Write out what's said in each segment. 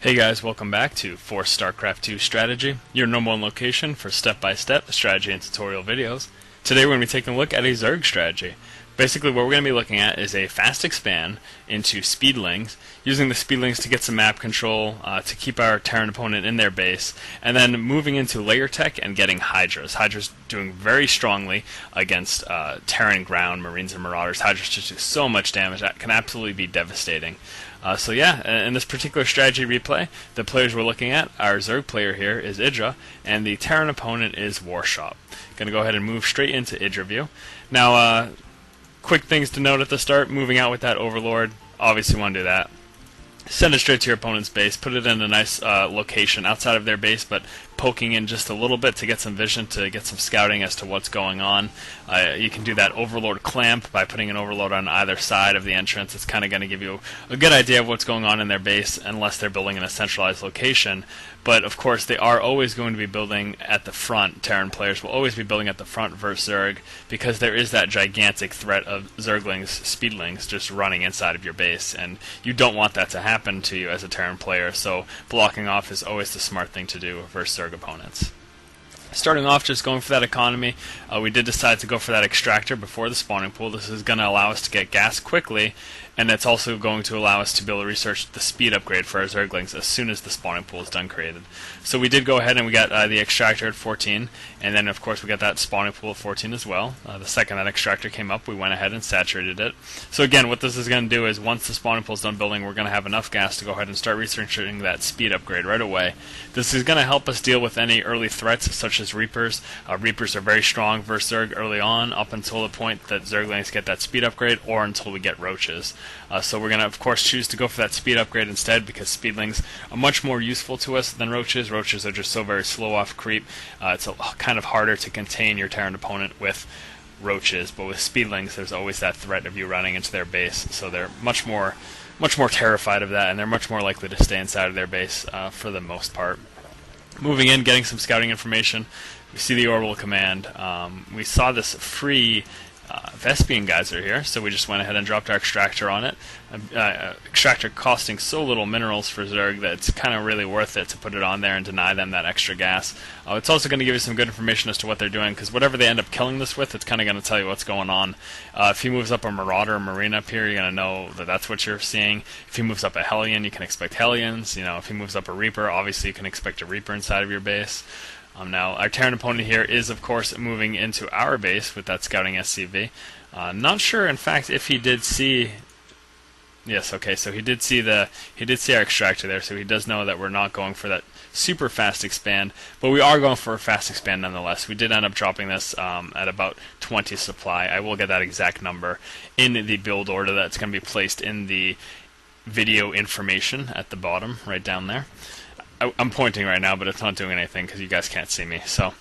Hey guys, welcome back to For StarCraft 2 Strategy, your number one location for step-by-step strategy and tutorial videos. Today we're going to be taking a look at a Zerg strategy. Basically what we're going to be looking at is a fast expand into speedlings, using the speedlings to get some map control, to keep our Terran opponent in their base, and then moving into layer tech and getting Hydras. Hydras doing very strongly against Terran ground, Marines and Marauders. Hydras just do so much damage that can absolutely be devastating. So yeah, in this particular strategy replay, the players we're looking at, our Zerg player here is Idra, and the Terran opponent is Warshop. Gonna go ahead and move straight into Idra view. Now, quick things to note at the start, moving out with that Overlord, obviously want to do that. Send it straight to your opponent's base, put it in a nice location outside of their base, but poking in just a little bit to get some vision, to get some scouting as to what's going on. You can do that Overlord clamp by putting an Overlord on either side of the entrance. It's kind of going to give you a good idea of what's going on in their base, unless they're building in a centralized location. But of course, they are always going to be building at the front. Terran players will always be building at the front versus Zerg, because there is that gigantic threat of Zerglings, speedlings, just running inside of your base, and you don't want that to happen to you as a Terran player, so blocking off is always the smart thing to do versus Zerg opponents. Starting off, just going for that economy, we did decide to go for that extractor before the spawning pool. This is going to allow us to get gas quickly, and it's also going to allow us to be able to research the speed upgrade for our Zerglings as soon as the spawning pool is done created. So we did go ahead and we got the extractor at 14, and then of course we got that spawning pool at 14 as well. The second that extractor came up, we went ahead and saturated it. So again, what this is going to do is once the spawning pool is done building, we're going to have enough gas to go ahead and start researching that speed upgrade right away. This is going to help us deal with any early threats such as Reapers. Reapers are very strong versus Zerg early on, up until the point that Zerglings get that speed upgrade, or until we get Roaches. So we're going to, of course, choose to go for that speed upgrade instead, because speedlings are much more useful to us than Roaches. Roaches are just so very slow off creep. It's kind of harder to contain your Terran opponent with Roaches, but with speedlings, there's always that threat of you running into their base, so they're much more terrified of that, and they're much more likely to stay inside of their base for the most part. Moving in, getting some scouting information, we see the orbital command. We saw this free Vespian geyser here, so we just went ahead and dropped our extractor on it. Extractor costing so little minerals for Zerg that it's kind of really worth it to put it on there and deny them that extra gas. It's also going to give you some good information as to what they're doing, because whatever they end up killing this with, it's kind of going to tell you what's going on. If he moves up a Marauder or Marine up here, you're going to know that that's what you're seeing. If he moves up a Hellion, you can expect Hellions. You know, if he moves up a Reaper, obviously you can expect a Reaper inside of your base. Now, our Terran opponent here is, of course, moving into our base with that scouting SCV. Not sure, in fact, if he did see. Yes, okay, so he did see our extractor there, so he does know that we're not going for that super fast expand, but we are going for a fast expand nonetheless. We did end up dropping this at about 20 supply. I will get that exact number in the build order that's going to be placed in the video information at the bottom, right down there. I'm pointing right now, but it's not doing anything because you guys can't see me. So,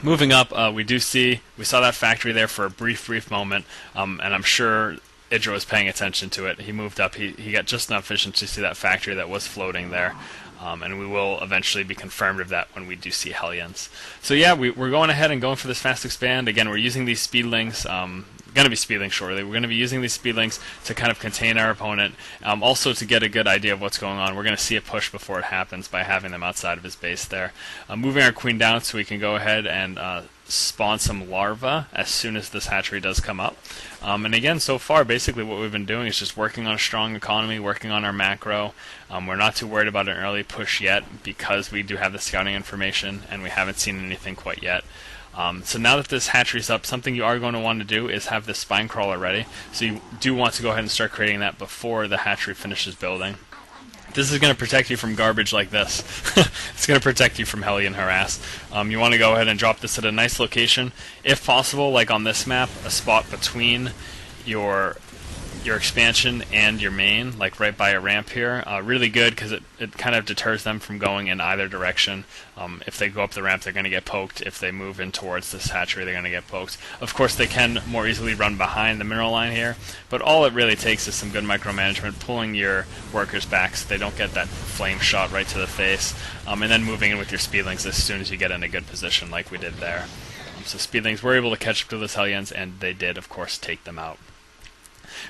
moving up, we saw that factory there for a brief moment, and I'm sure Idra was paying attention to it. He moved up, he got just enough vision to see that factory that was floating there. And we will eventually be confirmed of that when we do see Hellions. So yeah, we're going ahead and going for this fast expand. Again, we're using these speedlings. Going to be speedlings shortly. We're going to be using these speedlings to kind of contain our opponent. Also to get a good idea of what's going on. We're going to see a push before it happens by having them outside of his base there. Moving our queen down so we can go ahead and spawn some larvae as soon as this hatchery does come up. And again, so far, basically what we've been doing is just working on a strong economy, working on our macro. We're not too worried about an early push yet, because we do have the scouting information, and we haven't seen anything quite yet. So now that this hatchery's up, something you are going to want to do is have this spine crawler ready. So you do want to go ahead and start creating that before the hatchery finishes building. This is going to protect you from garbage like this. It's going to protect you from Hellion harass. You want to go ahead and drop this at a nice location. If possible, like on this map, a spot between your expansion and your main, like right by a ramp here. Really good, because it kind of deters them from going in either direction. If they go up the ramp, they're going to get poked. If they move in towards this hatchery, they're going to get poked. Of course, they can more easily run behind the mineral line here, but all it really takes is some good micromanagement, pulling your workers back so they don't get that flame shot right to the face, and then moving in with your speedlings as soon as you get in a good position like we did there. So speedlings were able to catch up to those Hellions, and they did, of course, take them out.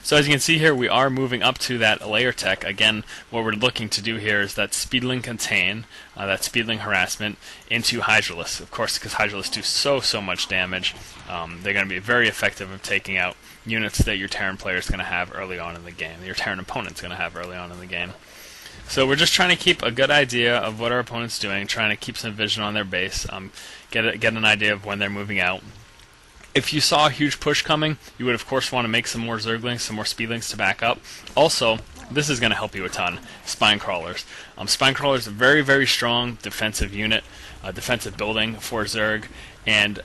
So as you can see here, we are moving up to that layer tech. Again, what we're looking to do here is that Speedling Contain, that Speedling Harassment, into Hydralisk. Of course, because Hydralisk do so much damage, they're going to be very effective of taking out units that your Terran player is going to have early on in the game, your Terran opponent's going to have early on in the game. So we're just trying to keep a good idea of what our opponent's doing, trying to keep some vision on their base, get an idea of when they're moving out. If you saw a huge push coming, you would of course want to make some more Zerglings, some more Speedlings to back up. Also, this is going to help you a ton, Spine Crawlers. Spine Crawlers are a very strong defensive unit, defensive building for Zerg, and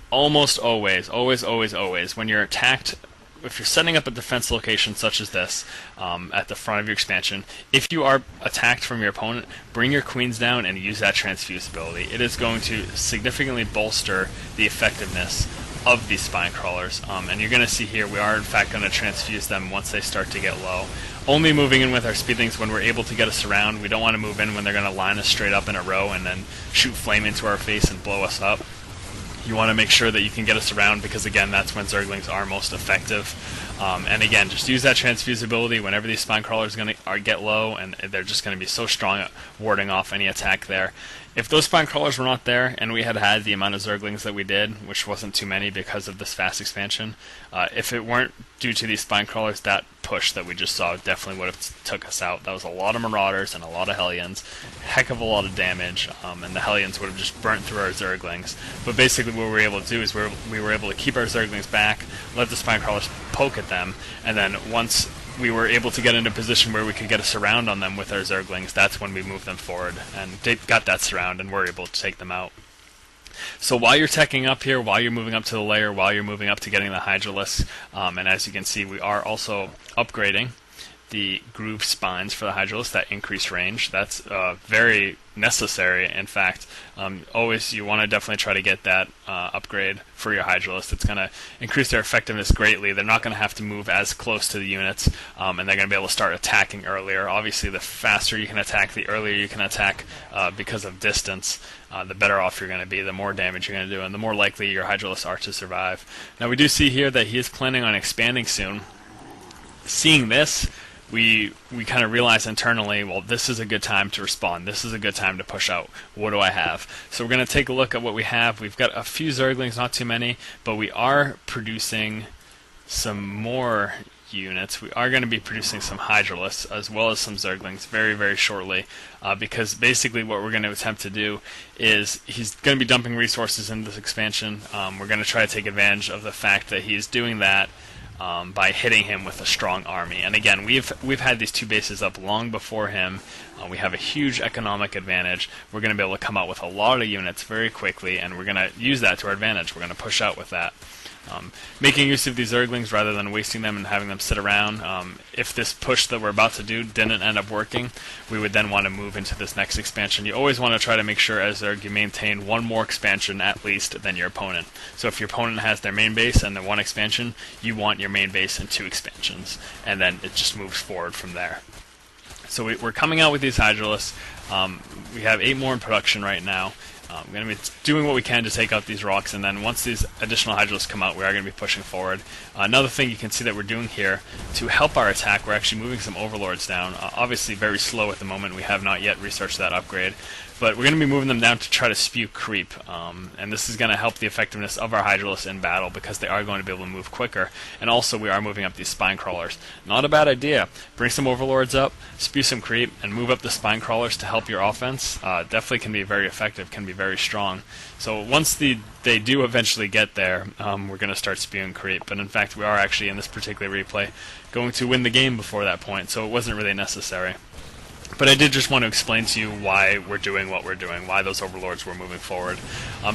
almost always, when you're attacked, if you're setting up a defense location such as this at the front of your expansion, if you are attacked from your opponent, bring your queens down and use that transfuse ability. It is going to significantly bolster the effectiveness of these spine crawlers, and you're going to see here we are in fact going to transfuse them once they start to get low. Only moving in with our Speedlings when we're able to get us around. We don't want to move in when they're going to line us straight up in a row and then shoot flame into our face and blow us up. You want to make sure that you can get us around, because again, that's when Zerglings are most effective. And again, just use that transfuse ability whenever these spine crawlers get low, and they're just going to be so strong at warding off any attack there. If those spine crawlers were not there, and we had the amount of Zerglings that we did, which wasn't too many because of this fast expansion, if it weren't due to these spine crawlers, that push that we just saw definitely would have took us out. That was a lot of Marauders and a lot of Hellions, heck of a lot of damage, and the Hellions would have just burnt through our Zerglings. But basically what we were able to do is we were able to keep our Zerglings back, let the spine crawlers poke at them, and then once we were able to get into a position where we could get a surround on them with our Zerglings, that's when we moved them forward and got that surround and were able to take them out. So while you're teching up here, while you're moving up to the layer, while you're moving up to getting the Hydralisk, and as you can see, we are also upgrading the groove spines for the Hydralisk that increase range. That's very necessary. In fact, always you want to definitely try to get that upgrade for your Hydralisk. It's going to increase their effectiveness greatly. They're not going to have to move as close to the units, and they're going to be able to start attacking earlier. Obviously, the faster you can attack, the earlier you can attack because of distance, the better off you're going to be, the more damage you're going to do, and the more likely your Hydralisks are to survive. Now, we do see here that he is planning on expanding soon. Seeing this, we kind of realize internally, well, this is a good time to respond. This is a good time to push out. What do I have? So we're going to take a look at what we have. We've got a few Zerglings, not too many, but we are producing some more units. We are going to be producing some Hydralisks as well as some Zerglings very shortly, because basically what we're going to attempt to do is he's going to be dumping resources into this expansion. We're going to try to take advantage of the fact that he's doing that by hitting him with a strong army. And again, we've had these two bases up long before him. We have a huge economic advantage. We're going to be able to come out with a lot of units very quickly, and we're going to use that to our advantage. We're going to push out with that. Making use of these Zerglings rather than wasting them and having them sit around. If this push that we're about to do didn't end up working, we would then want to move into this next expansion. You always want to try to make sure as Zerg you maintain one more expansion at least than your opponent. So if your opponent has their main base and then one expansion, you want your main base and two expansions, and then it just moves forward from there. So we're coming out with these Hydralisks. We have 8 more in production right now. We're going to be doing what we can to take out these rocks, and then once these additional Hydralisks come out, we are going to be pushing forward. Another thing you can see that we're doing here, to help our attack, we're actually moving some Overlords down. Obviously very slow at the moment, we have not yet researched that upgrade, but we're going to be moving them down to try to spew creep, and this is going to help the effectiveness of our Hydralisks in battle, because they are going to be able to move quicker, and also we are moving up these spine crawlers. Not a bad idea. Bring some Overlords up, spew some creep, and move up the spine crawlers to help your offense. Definitely can be very effective, can be very strong. So once they do eventually get there, we're going to start spewing creep, but in fact we are actually in this particular replay going to win the game before that point, so it wasn't really necessary. But I did just want to explain to you why we're doing what we're doing, why those Overlords were moving forward.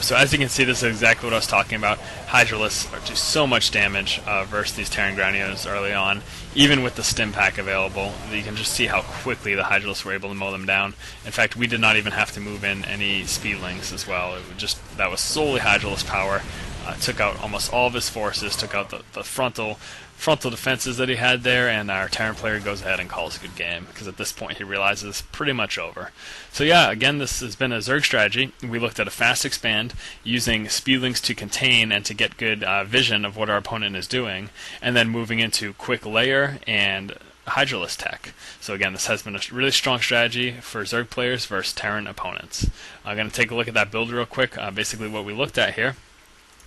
So as you can see, this is exactly what I was talking about. Hydralisks do so much damage versus these Terran Ground units early on. Even with the stim pack available, you can just see how quickly the Hydralisks were able to mow them down. In fact, we did not even have to move in any Speedlings as well. That was solely Hydralisk power. took out almost all of his forces, took out the frontal defenses that he had there, and our Terran player goes ahead and calls a good game, because at this point he realizes pretty much over. So yeah, again, this has been a Zerg strategy. We looked at a fast expand using speedlings to contain and to get good vision of what our opponent is doing, and then moving into quick layer and Hydralisk tech. So again, this has been a really strong strategy for Zerg players versus Terran opponents. I'm going to take a look at that build real quick. Basically what we looked at here,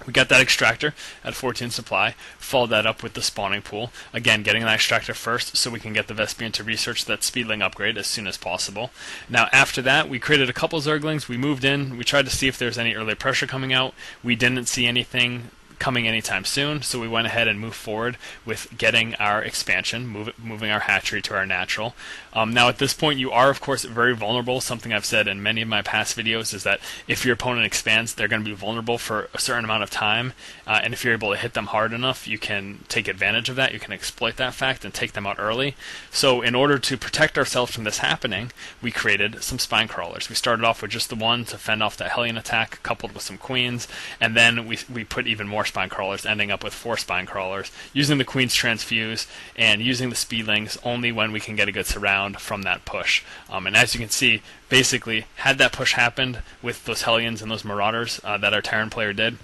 we got that extractor at 14 supply, followed that up with the spawning pool. Again, getting that extractor first so we can get the Vespian to research that speedling upgrade as soon as possible. Now after that, we created a couple Zerglings, we moved in, we tried to see if there's any early pressure coming out. We didn't see anything coming anytime soon, so we went ahead and moved forward with getting our expansion, moving our hatchery to our natural. Now at this point you are of course very vulnerable. Something I've said in many of my past videos is that if your opponent expands, they're going to be vulnerable for a certain amount of time, and if you're able to hit them hard enough, you can take advantage of that, you can exploit that fact and take them out early. So in order to protect ourselves from this happening, we created some spine crawlers. We started off with just the one to fend off that Hellion attack, coupled with some queens, and then we put even more spine crawlers, ending up with 4 spine crawlers, using the queen's transfuse and using the speedlings only when we can get a good surround from that push. And as you can see, basically, had that push happened with those Hellions and those Marauders that our Terran player did,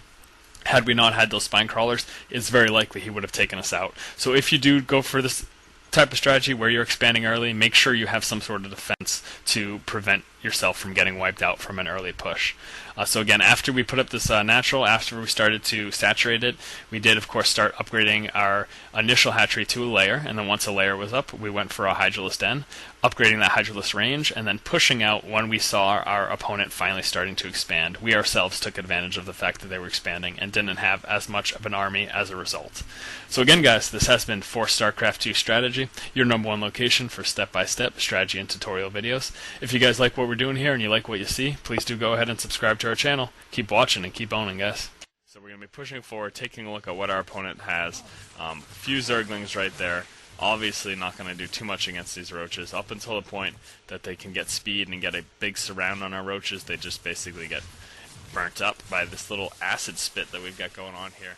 had we not had those spine crawlers, it's very likely he would have taken us out. So if you do go for this type of strategy where you're expanding early, make sure you have some sort of defense to prevent yourself from getting wiped out from an early push. So again, after we put up this natural, after we started to saturate it, we did of course start upgrading our initial hatchery to a layer, and then once a layer was up, we went for a Hydralisk den, upgrading that Hydralisk range, and then pushing out when we saw our opponent finally starting to expand. We ourselves took advantage of the fact that they were expanding and didn't have as much of an army as a result. So again guys, this has been for StarCraft 2 Strategy, your #1 location for step-by-step strategy and tutorial videos. If you guys like what we're doing here and you like what you see, please do go ahead and subscribe to our channel. Keep watching and keep owning, guys. So we're going to be pushing forward, taking a look at what our opponent has. A few Zerglings right there. Obviously not going to do too much against these roaches. Up until the point that they can get speed and get a big surround on our roaches, they just basically get burnt up by this little acid spit that we've got going on here.